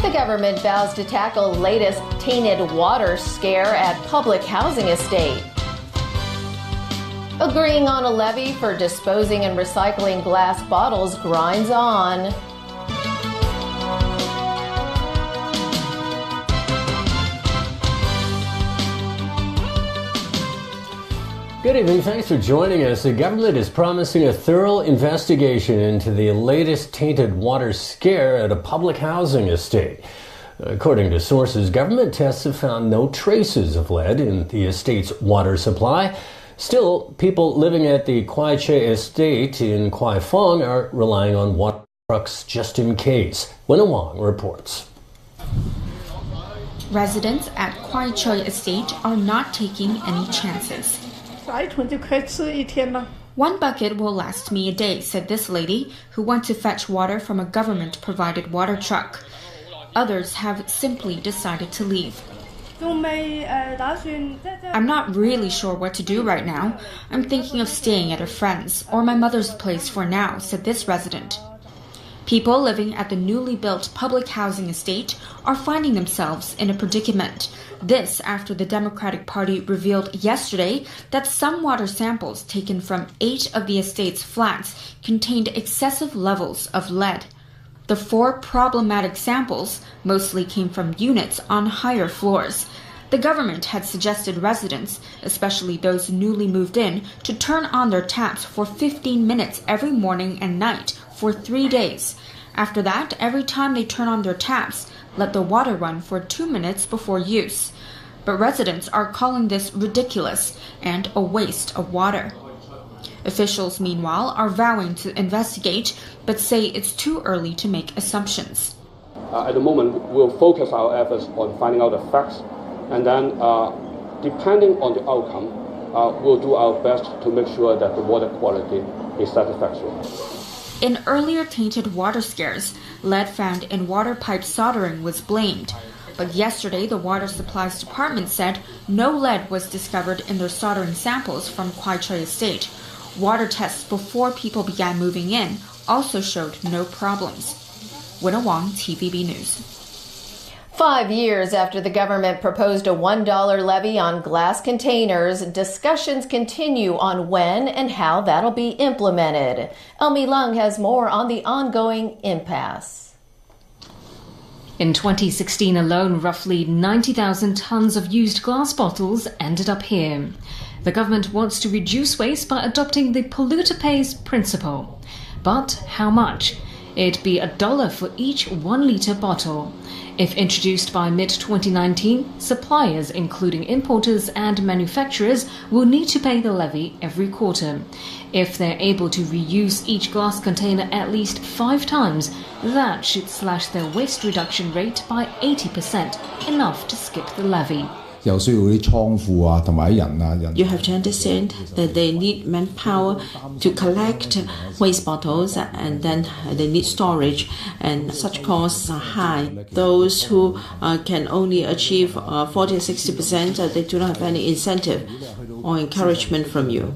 The government vows to tackle latest tainted water scare at public housing estate. Agreeing on a levy for disposing and recycling glass bottles grinds on. Good evening. Thanks for joining us. The government is promising a thorough investigation into the latest tainted water scare at a public housing estate. According to sources, government tests have found no traces of lead in the estate's water supply. Still, people living at the Kwai Choi estate in Kwai Fong are relying on water trucks just in case. Winna Wong reports. Residents at Kwai Choi estate are not taking any chances. One bucket will last me a day, said this lady, who went to fetch water from a government-provided water truck. Others have simply decided to leave. I'm not really sure what to do right now. I'm thinking of staying at a friend's or my mother's place for now, said this resident. People living at the newly built public housing estate are finding themselves in a predicament. This after the Democratic Party revealed yesterday that some water samples taken from 8 of the estate's flats contained excessive levels of lead. The 4 problematic samples mostly came from units on higher floors. The government had suggested residents, especially those newly moved in, to turn on their taps for 15 minutes every morning and night for 3 days. After that, every time they turn on their taps, let the water run for 2 minutes before use. But residents are calling this ridiculous and a waste of water. Officials, meanwhile, are vowing to investigate, but say it's too early to make assumptions. At the moment, we'll focus our efforts on finding out the facts, and then, depending on the outcome, we'll do our best to make sure that the water quality is satisfactory. In earlier tainted water scares, lead found in water pipe soldering was blamed. But yesterday, the Water Supplies Department said no lead was discovered in their soldering samples from Kwai Choi estate. Water tests before people began moving in also showed no problems. Winna Wong, TVB News. 5 years after the government proposed a $1 levy on glass containers, discussions continue on when and how that'll be implemented. Elmi Lung has more on the ongoing impasse. In 2016 alone, roughly 90,000 tons of used glass bottles ended up here. The government wants to reduce waste by adopting the polluter pays principle. But how much? It'd be $1 for each 1 litre bottle. If introduced by mid-2019, suppliers, including importers and manufacturers, will need to pay the levy every quarter. If they're able to reuse each glass container at least 5 times, that should slash their waste reduction rate by 80%, enough to skip the levy. You have to understand that they need manpower to collect waste bottles, and then they need storage, and such costs are high. Those who can only achieve 40 or 60%, they do not have any incentive or encouragement from you.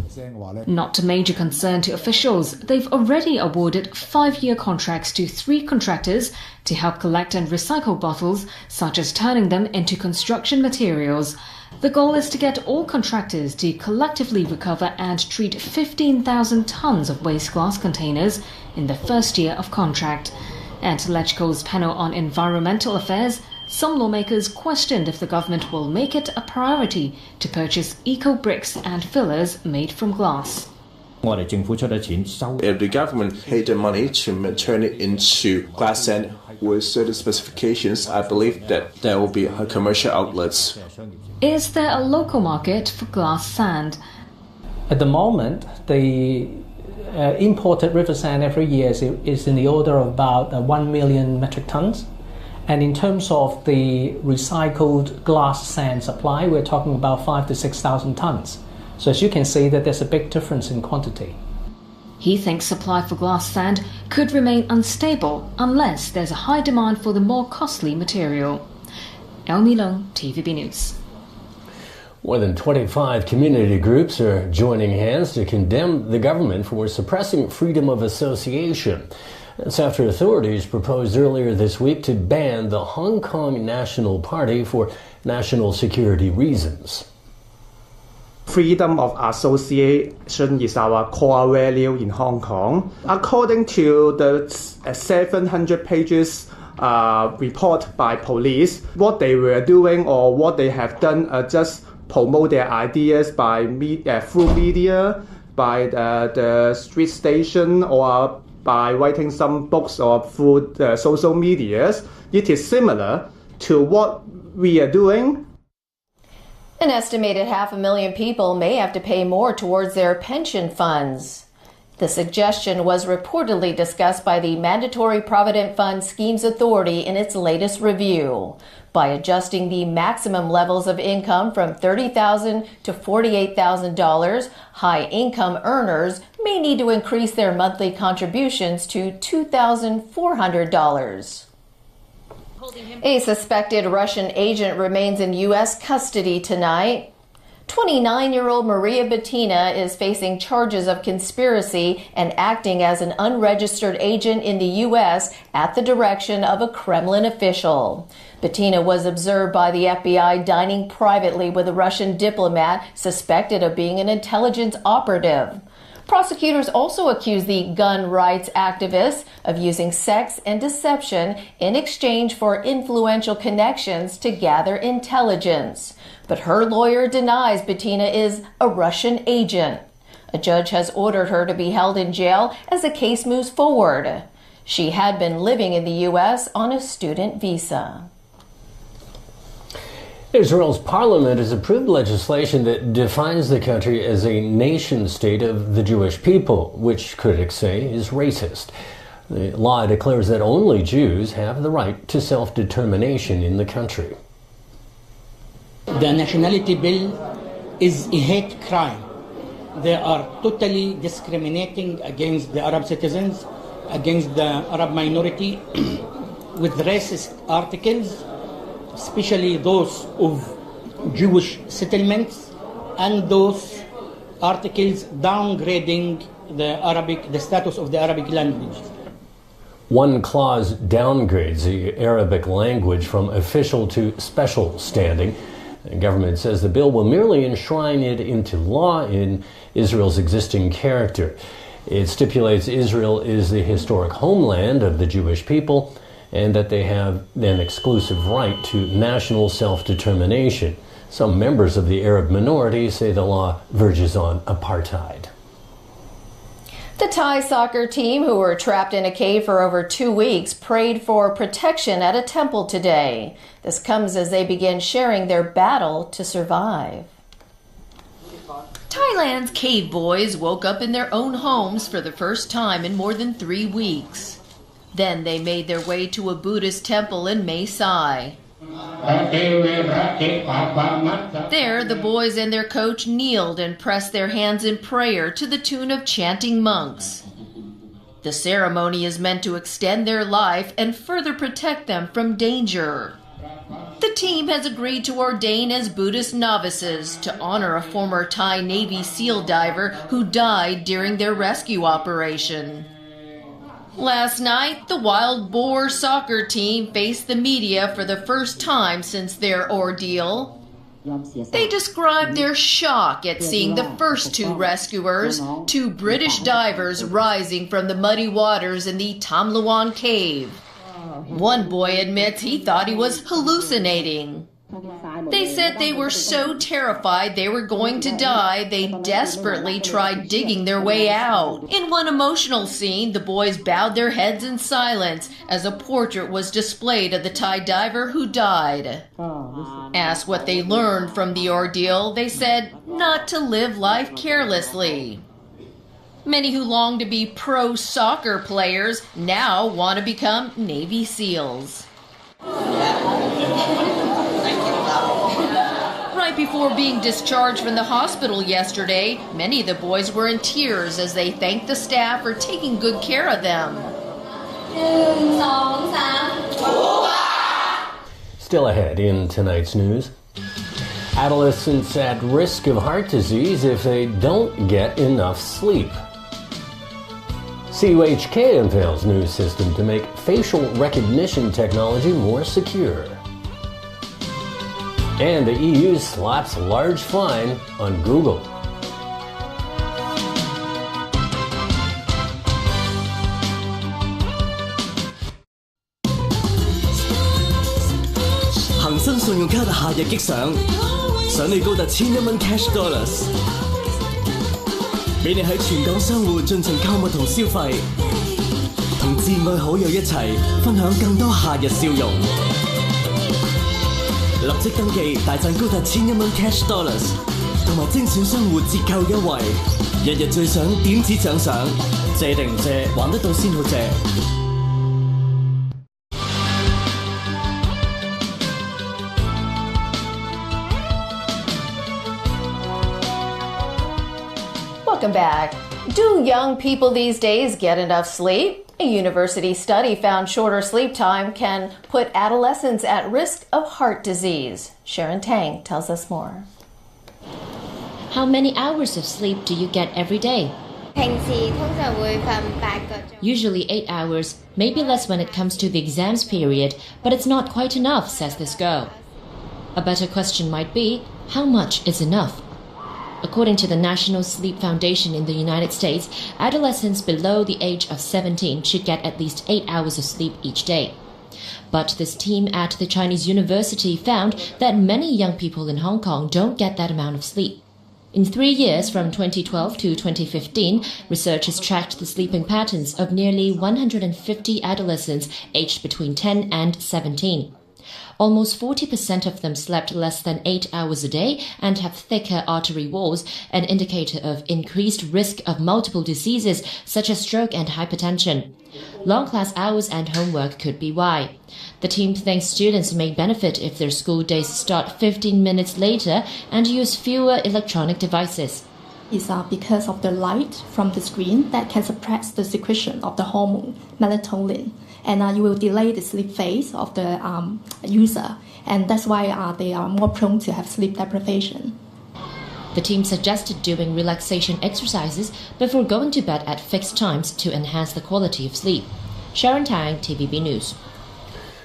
Not a major concern to officials. They've already awarded 5-year contracts to 3 contractors to help collect and recycle bottles, such as turning them into construction materials. The goal is to get all contractors to collectively recover and treat 15,000 tons of waste glass containers in the first year of contract. At LegCo's panel on environmental affairs, some lawmakers questioned if the government will make it a priority to purchase eco-bricks and fillers made from glass. If the government paid the money to turn it into glass sand with certain specifications, I believe that there will be commercial outlets. Is there a local market for glass sand? At the moment, the imported river sand every year is in the order of about 1 million metric tons. And in terms of the recycled glass sand supply, we're talking about 5,000 to 6,000 tons. So as you can see, that there's a big difference in quantity. He thinks supply for glass sand could remain unstable unless there's a high demand for the more costly material. Elmi Leung, TVB News. More than 25 community groups are joining hands to condemn the government for suppressing freedom of association. That's after authorities proposed earlier this week to ban the Hong Kong National Party for national security reasons. Freedom of association is our core value in Hong Kong. According to the 700 pages report by police, what they were doing or what they have done just promote their ideas by through media, by the street station, or by writing some books or through social medias. It is similar to what we are doing. An estimated 500,000 people may have to pay more towards their pension funds. The suggestion was reportedly discussed by the Mandatory Provident Fund Schemes Authority in its latest review. By adjusting the maximum levels of income from $30,000 to $48,000, high-income earners may need to increase their monthly contributions to $2,400. A suspected Russian agent remains in U.S. custody tonight. 29-year-old Maria Butina is facing charges of conspiracy and acting as an unregistered agent in the U.S. at the direction of a Kremlin official. Butina was observed by the FBI dining privately with a Russian diplomat suspected of being an intelligence operative. Prosecutors also accuse the gun rights activist of using sex and deception in exchange for influential connections to gather intelligence. But her lawyer denies Butina is a Russian agent. A judge has ordered her to be held in jail as the case moves forward. She had been living in the U.S. on a student visa. Israel's parliament has approved legislation that defines the country as a nation-state of the Jewish people, which critics say is racist. The law declares that only Jews have the right to self-determination in the country. The nationality bill is a hate crime. They are totally discriminating against the Arab citizens, against the Arab minority, with racist articles, especially those of Jewish settlements, and those articles downgrading the status of the Arabic language. One clause downgrades the Arabic language from official to special standing. The government says the bill will merely enshrine it into law in Israel's existing character. It stipulates Israel is the historic homeland of the Jewish people and that they have an exclusive right to national self-determination. Some members of the Arab minority say the law verges on apartheid. The Thai soccer team, who were trapped in a cave for over 2 weeks, prayed for protection at a temple today. This comes as they begin sharing their battle to survive. Thailand's cave boys woke up in their own homes for the first time in more than 3 weeks. Then they made their way to a Buddhist temple in Mae Sai. There, the boys and their coach kneeled and pressed their hands in prayer to the tune of chanting monks. The ceremony is meant to extend their life and further protect them from danger. The team has agreed to ordain as Buddhist novices to honor a former Thai Navy SEAL diver who died during their rescue operation. Last night, the Wild Boar soccer team faced the media for the first time since their ordeal. They described their shock at seeing the first 2 rescuers, 2 British divers rising from the muddy waters in the Tham Luang cave. One boy admits he thought he was hallucinating. They said they were so terrified they were going to die, they desperately tried digging their way out. In one emotional scene, the boys bowed their heads in silence as a portrait was displayed of the Thai diver who died. Asked what they learned from the ordeal, they said not to live life carelessly. Many who long to be pro soccer players now want to become Navy SEALs. Right before being discharged from the hospital yesterday, many of the boys were in tears as they thanked the staff for taking good care of them. Still ahead in tonight's news. Adolescents at risk of heart disease if they don't get enough sleep. CUHK unveils new system to make facial recognition technology more secure. And the EU slaps large fine on Google.恒生信用卡夏日激賞，賞你高達1100蚊 cash dollars， 俾你喺全港商戶進行購物同消費，同至愛好友一齊分享更多夏日笑容。立即登記大賺高達1100蚊 cash dollars， 同埋精選商戶折扣優惠，日日最想點子獎賞，借定唔借，玩得到先好借。Welcome back. Do young people these days get enough sleep? A university study found shorter sleep time can put adolescents at risk of heart disease. Sharon Tang tells us more. How many hours of sleep do you get every day? Usually 8 hours, maybe less when it comes to the exams period, but it's not quite enough, says this girl. A better question might be, how much is enough? According to the National Sleep Foundation in the United States, adolescents below the age of 17 should get at least 8 hours of sleep each day. But this team at the Chinese university found that many young people in Hong Kong don't get that amount of sleep. In 3 years, from 2012 to 2015, researchers tracked the sleeping patterns of nearly 150 adolescents aged between 10 and 17. Almost 40% of them slept less than 8 hours a day and have thicker artery walls, an indicator of increased risk of multiple diseases such as stroke and hypertension. Long class hours and homework could be why. The team thinks students may benefit if their school days start 15 minutes later and use fewer electronic devices. Is because of the light from the screen that can suppress the secretion of the hormone melatonin, and you will delay the sleep phase of the user, and that's why they are more prone to have sleep deprivation. The team suggested doing relaxation exercises before going to bed at fixed times to enhance the quality of sleep. Sharon Tang, TVB News.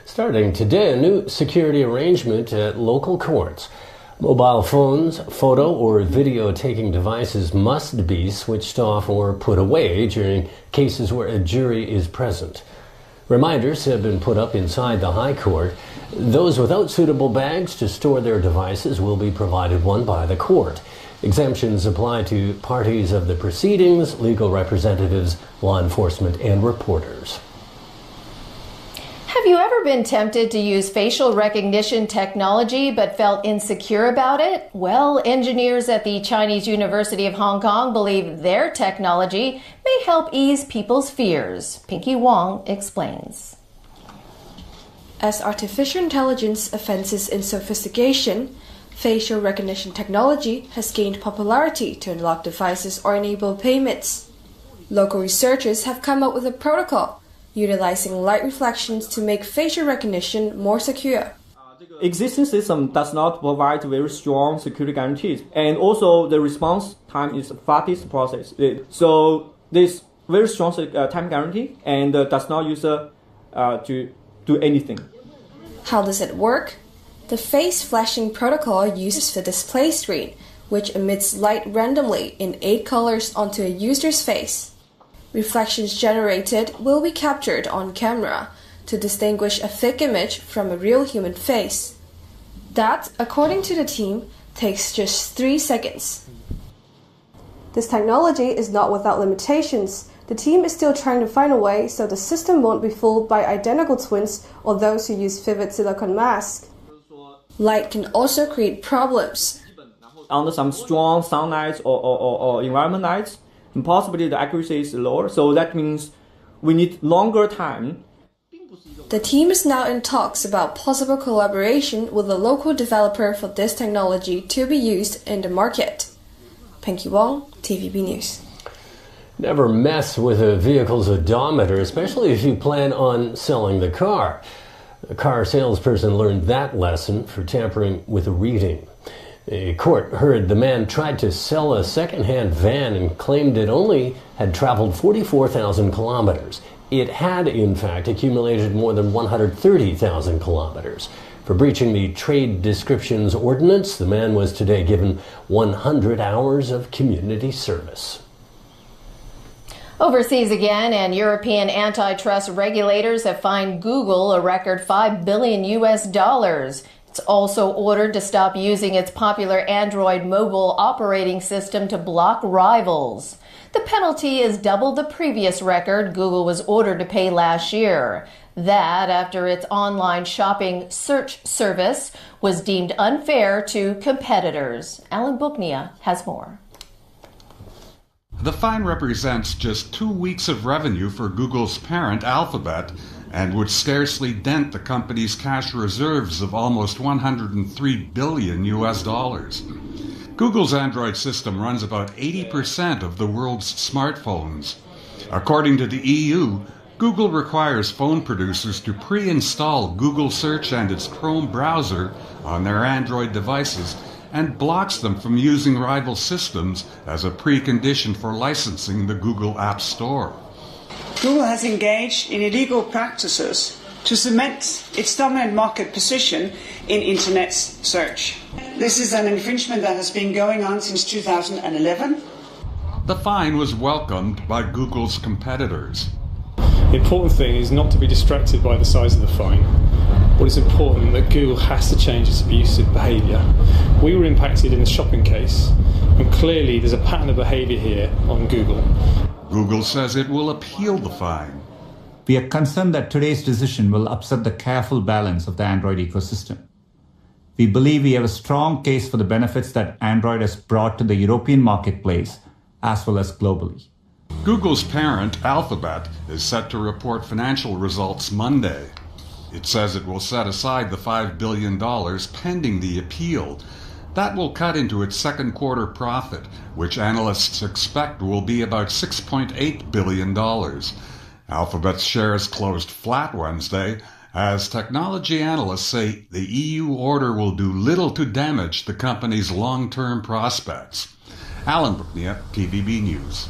Starting today, a new security arrangement at local courts. Mobile phones, photo or video taking devices must be switched off or put away during cases where a jury is present. Reminders have been put up inside the High Court. Those without suitable bags to store their devices will be provided one by the court. Exemptions apply to parties of the proceedings, legal representatives, law enforcement, and reporters. Have you ever been tempted to use facial recognition technology but felt insecure about it? Well, engineers at the Chinese University of Hong Kong believe their technology may help ease people's fears. Pinky Wong explains. As artificial intelligence advances in sophistication, facial recognition technology has gained popularity to unlock devices or enable payments. Local researchers have come up with a protocol utilizing light reflections to make facial recognition more secure. Existing system does not provide very strong security guarantees, and also the response time is fastest process. So this very strong time guarantee and does not use to do anything. How does it work? The face flashing protocol uses the display screen, which emits light randomly in 8 colors onto a user's face. Reflections generated will be captured on camera to distinguish a fake image from a real human face. That, according to the team, takes just 3 seconds. This technology is not without limitations. The team is still trying to find a way so the system won't be fooled by identical twins or those who use vivid silicone masks. Light can also create problems. Under some strong sunlight or environment lights, and possibly the accuracy is lower, so that means we need longer time. The team is now in talks about possible collaboration with a local developer for this technology to be used in the market. Pinky Wong, TVB News. Never mess with a vehicle's odometer, especially if you plan on selling the car. A car salesperson learned that lesson for tampering with a reading. A court heard the man tried to sell a second-hand van and claimed it only had traveled 44,000 kilometers. It had, in fact, accumulated more than 130,000 kilometers. For breaching the Trade Descriptions Ordinance, the man was today given 100 hours of community service. Overseas again, and European antitrust regulators have fined Google a record $5 billion. It's also ordered to stop using its popular Android mobile operating system to block rivals. The penalty is double the previous record Google was ordered to pay last year. That after its online shopping search service was deemed unfair to competitors. Alan Booknia has more. The fine represents just 2 weeks of revenue for Google's parent, Alphabet, and would scarcely dent the company's cash reserves of almost $103 billion. Google's Android system runs about 80% of the world's smartphones. According to the EU, Google requires phone producers to pre-install Google Search and its Chrome browser on their Android devices and blocks them from using rival systems as a precondition for licensing the Google App Store. Google has engaged in illegal practices to cement its dominant market position in Internet search. This is an infringement that has been going on since 2011. The fine was welcomed by Google's competitors. The important thing is not to be distracted by the size of the fine. What is important that Google has to change its abusive behaviour. We were impacted in the shopping case, and clearly there's a pattern of behaviour here on Google. Google says it will appeal the fine. We are concerned that today's decision will upset the careful balance of the Android ecosystem. We believe we have a strong case for the benefits that Android has brought to the European marketplace, as well as globally. Google's parent, Alphabet, is set to report financial results Monday. It says it will set aside the $5 billion pending the appeal. That will cut into its second quarter profit, which analysts expect will be about $6.8 billion. Alphabet's shares closed flat Wednesday, as technology analysts say the EU order will do little to damage the company's long-term prospects. Alan Booknia, TVB News.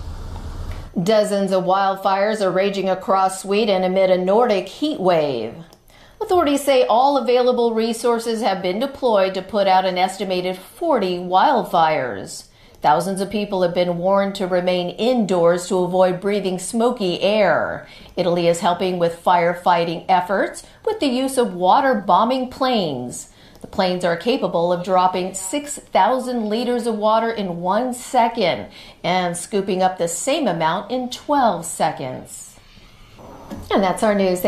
Dozens of wildfires are raging across Sweden amid a Nordic heat wave. Authorities say all available resources have been deployed to put out an estimated 40 wildfires. Thousands of people have been warned to remain indoors to avoid breathing smoky air. Italy is helping with firefighting efforts with the use of water-bombing planes. The planes are capable of dropping 6,000 liters of water in 1 second and scooping up the same amount in 12 seconds. And that's our news.